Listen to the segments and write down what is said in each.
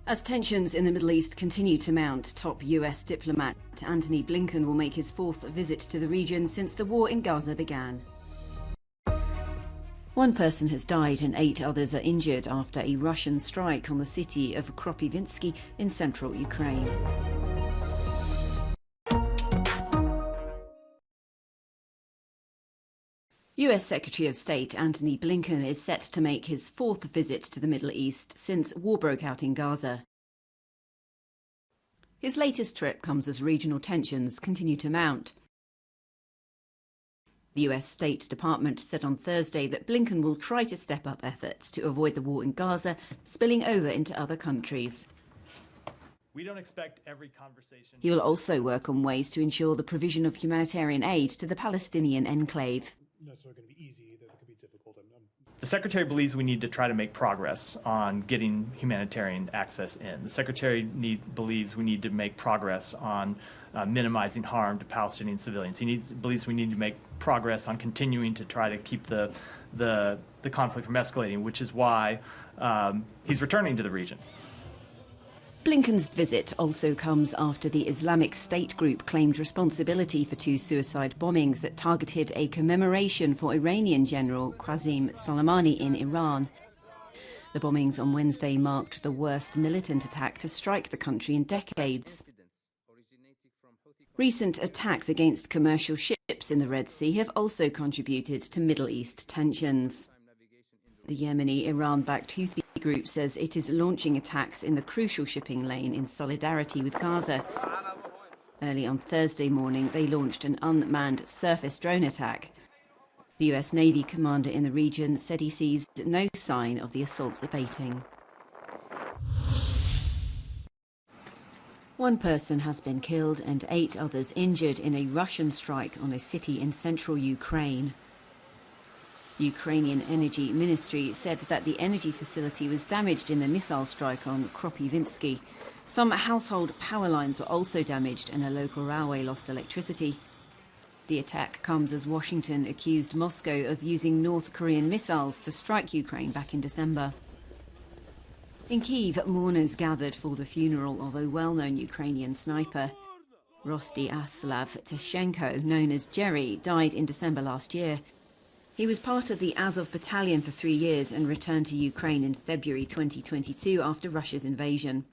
As tensions in the Middle East continue to mount, top US diplomat Antony Blinken will make his fourth visit to the region since the war in Gaza began. One person has died and 8 others are injured after a Russian strike on the city of Kropyvnytsia in central Ukraine. US Secretary of State Antony Blinken is set to make his fourth visit to the Middle East since war broke out in Gaza. His latest trip comes as regional tensions continue to mount. The US State Department said on Thursday that Blinken will try to step up efforts to avoid the war in Gaza spilling over into other countries. We don't expect every conversation. He will also work on ways to ensure the provision of humanitarian aid to the Palestinian enclave. Necessarily going to be easy either. It could be difficult. The Secretary believes we need to try to make progress on getting humanitarian access in. The Secretary believes we need to make progress on minimizing harm to Palestinian civilians. He believes we need to make progress on continuing to try to keep the conflict from escalating, which is why he's returning to the region. Blinken's visit also comes after the Islamic State group claimed responsibility for 2 suicide bombings that targeted a commemoration for Iranian General Qasem Soleimani in Iran. The bombings on Wednesday marked the worst militant attack to strike the country in decades. Recent attacks against commercial ships in the Red Sea have also contributed to Middle East tensions. The Yemeni Iran-backed Houthi group says it is launching attacks in the crucial shipping lane in solidarity with Gaza. Early on Thursday morning, they launched an unmanned surface drone attack. The US Navy commander in the region said he sees no sign of the assaults abating. One person has been killed and 8 others injured in a Russian strike on a city in central Ukraine. Ukrainian Energy Ministry said that the energy facility was damaged in the missile strike on Kropyvnytsia. Some household power lines were also damaged and a local railway lost electricity. The attack comes as Washington accused Moscow of using North Korean missiles to strike Ukraine back in December. In Kyiv, mourners gathered for the funeral of a well-known Ukrainian sniper. Rostiaslav Teshenko, known as Jerry, died in December last year. He was part of the Azov battalion for 3 years and returned to Ukraine in February 2022 after Russia's invasion.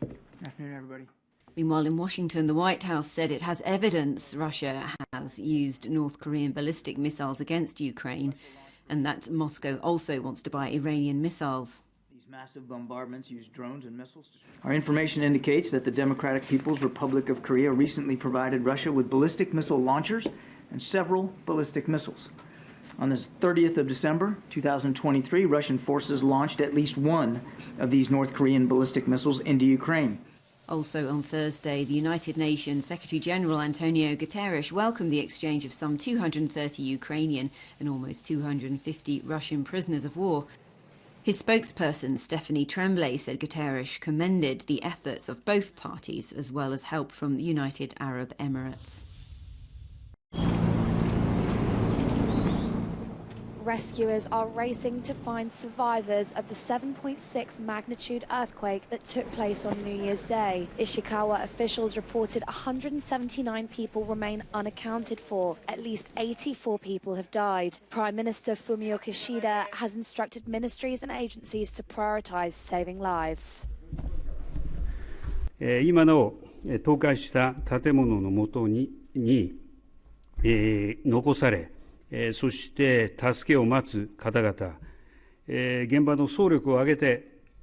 Good afternoon, everybody. Meanwhile, in Washington, the White House said it has evidence Russia has used North Korean ballistic missiles against Ukraine and that Moscow also wants to buy Iranian missiles. These massive bombardments use drones and missiles. Our information indicates that the Democratic People's Republic of Korea recently provided Russia with ballistic missile launchers and several ballistic missiles. On the 30th of December, 2023, Russian forces launched at least one of these North Korean ballistic missiles into Ukraine. Also on Thursday, the United Nations Secretary-General Antonio Guterres welcomed the exchange of some 230 Ukrainian and almost 250 Russian prisoners of war. His spokesperson, Stephanie Tremblay, said Guterres commended the efforts of both parties as well as help from the United Arab Emirates. Rescuers are racing to find survivors of the 7.6 magnitude earthquake that took place on New Year's Day. Ishikawa officials reported 179 people remain unaccounted for. At least 84 people have died. Prime Minister Fumio Kishida has instructed ministries and agencies to prioritize saving lives. 今なお倒壊した建物の下に残されそして助けを待つ方々、現場の総力を挙げ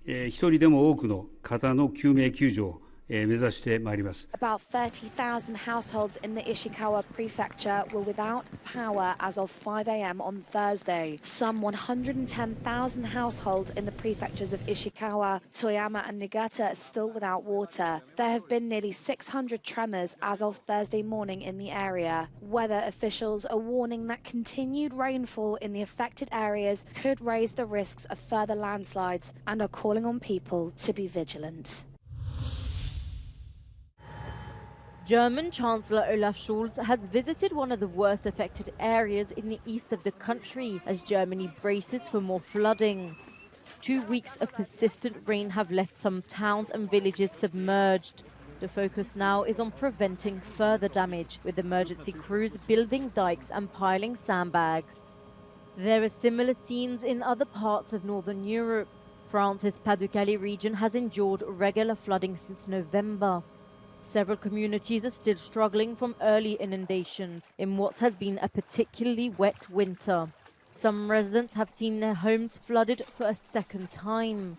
て一人でも多くの方の救命救助を目指してまいります。About 30,000 households in the Ishikawa prefecture were without power as of 5 a.m. on Thursday. Some 110,000 households in the prefectures of Ishikawa, Toyama and Niigata are still without water. There have been nearly 600 tremors as of Thursday morning in the area. Weather officials are warning that continued rainfall in the affected areas could raise the risks of further landslides and are calling on people to be vigilant. German Chancellor Olaf Scholz has visited one of the worst affected areas in the east of the country as Germany braces for more flooding. 2 weeks of persistent rain have left some towns and villages submerged. The focus now is on preventing further damage, with emergency crews building dikes and piling sandbags. There are similar scenes in other parts of northern Europe. France's Pas-de-Calais region has endured regular flooding since November. Several communities are still struggling from early inundations in what has been a particularly wet winter. Some residents have seen their homes flooded for a second time.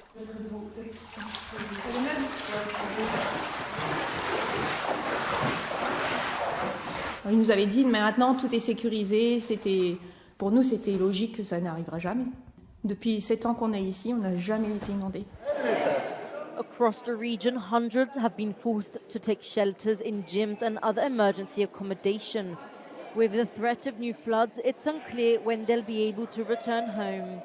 Il nous avait dit, mais maintenant tout est sécurisé. Pour nous, c'était logique que ça n'arrivera jamais. Depuis 7 ans qu'on est ici, on n'a jamais été inondé. Across the region, hundreds have been forced to take shelters in gyms and other emergency accommodation. With the threat of new floods, it's unclear when they'll be able to return home.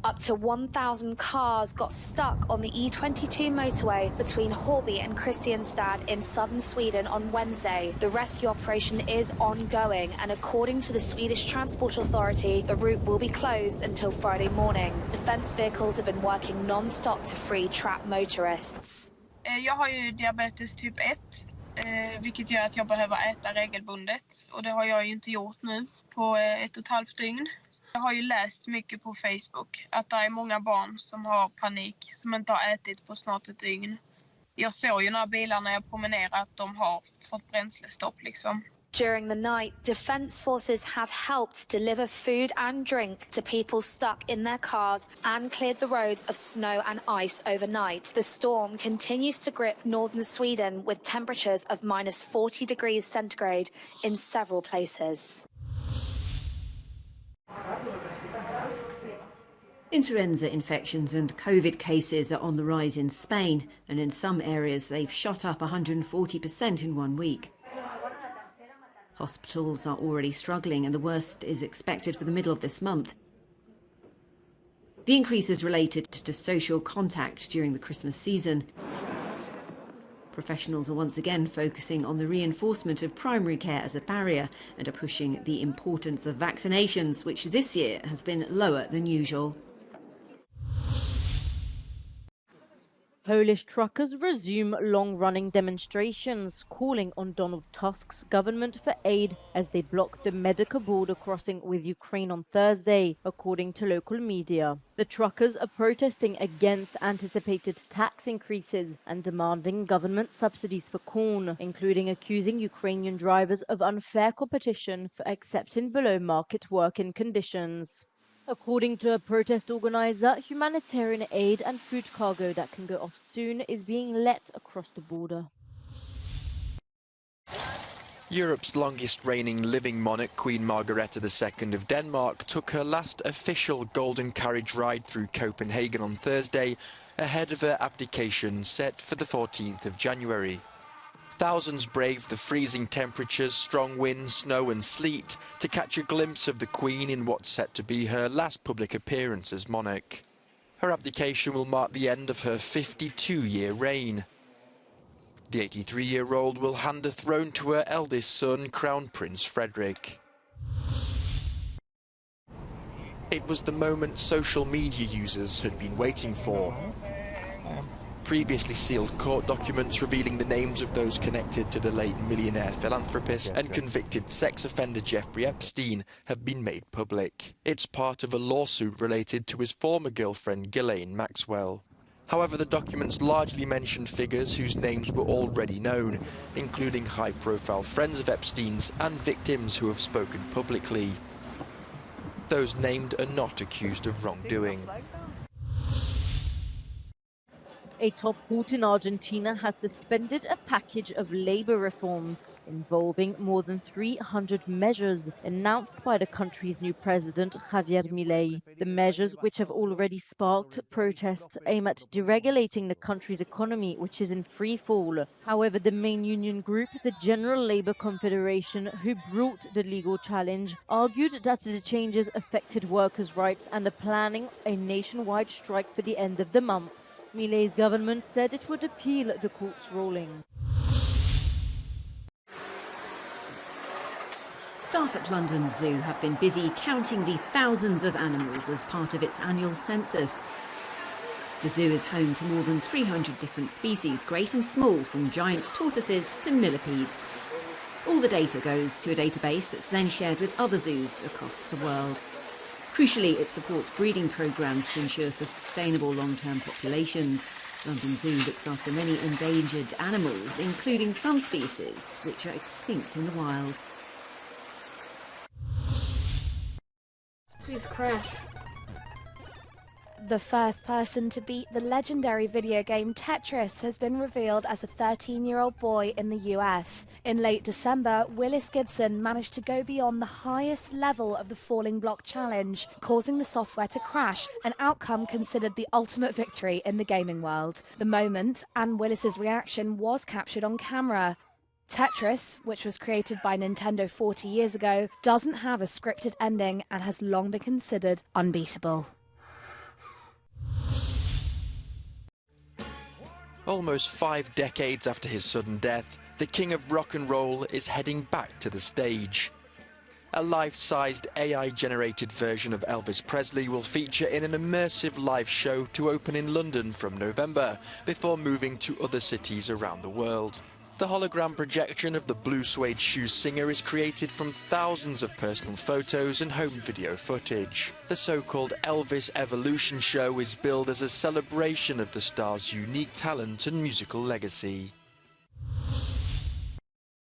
Up to 1,000 cars got stuck on the E22 motorway between Horby and Kristianstad in southern Sweden on Wednesday. The rescue operation is ongoing, and according to the Swedish Transport Authority, the route will be closed until Friday morning. Defence vehicles have been working non-stop to free trapped motorists. Jag har ju diabetes typ 1, vilket gör att jag behöver äta regelbundet. Och det har jag ju inte gjort nu på 1,5 dygn. Jag har ju läst mycket på Facebook att det är många barn som har panik, som inte har ätit på snart ett dygn. Jag såg ju några bilar när jag promenerade att de har fått bränslestopp liksom. During the night, defence forces have helped deliver food and drink to people stuck in their cars and cleared the roads of snow and ice overnight. The storm continues to grip northern Sweden with temperatures of minus 40 degrees centigrade in several places. Influenza infections and COVID cases are on the rise in Spain, and in some areas they've shot up 140% in 1 week. Hospitals are already struggling, and the worst is expected for the middle of this month. The increase is related to social contact during the Christmas season. Professionals are once again focusing on the reinforcement of primary care as a barrier and are pushing the importance of vaccinations, which this year has been lower than usual. Polish truckers resume long-running demonstrations, calling on Donald Tusk's government for aid as they blocked the medical border crossing with Ukraine on Thursday, according to local media. The truckers are protesting against anticipated tax increases and demanding government subsidies for corn, including accusing Ukrainian drivers of unfair competition for accepting below-market working conditions. According to a protest organizer, humanitarian aid and food cargo that can go off soon is being let across the border. Europe's longest reigning living monarch, Queen Margarett II of Denmark, took her last official golden carriage ride through Copenhagen on Thursday, ahead of her abdication set for the 14th of January. Thousands braved the freezing temperatures, strong winds, snow and sleet to catch a glimpse of the Queen in what's set to be her last public appearance as monarch. Her abdication will mark the end of her 52-year reign. The 83-year-old will hand the throne to her eldest son, Crown Prince Frederick. It was the moment social media users had been waiting for. Previously sealed court documents revealing the names of those connected to the late millionaire philanthropist and convicted sex offender Jeffrey Epstein have been made public. It's part of a lawsuit related to his former girlfriend Ghislaine Maxwell. However, the documents largely mentioned figures whose names were already known, including high-profile friends of Epstein's and victims who have spoken publicly. Those named are not accused of wrongdoing. A top court in Argentina has suspended a package of labor reforms involving more than 300 measures announced by the country's new president, Javier Milei. The measures, which have already sparked protests, aim at deregulating the country's economy, which is in free fall. However, the main union group, the General Labour Confederation, who brought the legal challenge, argued that the changes affected workers' rights and are planning a nationwide strike for the end of the month. Milei's government said it would appeal the court's ruling. Staff at London Zoo have been busy counting the thousands of animals as part of its annual census. The zoo is home to more than 300 different species, great and small, from giant tortoises to millipedes. All the data goes to a database that's then shared with other zoos across the world. Crucially, it supports breeding programmes to ensure sustainable long-term populations. London Zoo looks after many endangered animals, including some species which are extinct in the wild. Please crash. The first person to beat the legendary video game Tetris has been revealed as a 13-year-old boy in the US. In late December, Willis Gibson managed to go beyond the highest level of the falling block challenge, causing the software to crash, an outcome considered the ultimate victory in the gaming world. The moment and Willis's reaction was captured on camera. Tetris, which was created by Nintendo 40 years ago, doesn't have a scripted ending and has long been considered unbeatable. Almost 5 decades after his sudden death, the king of rock and roll is heading back to the stage. A life-sized AI-generated version of Elvis Presley will feature in an immersive live show to open in London from November, before moving to other cities around the world. The hologram projection of the blue suede shoes singer is created from thousands of personal photos and home video footage. The so-called Elvis Evolution show is billed as a celebration of the star's unique talent and musical legacy.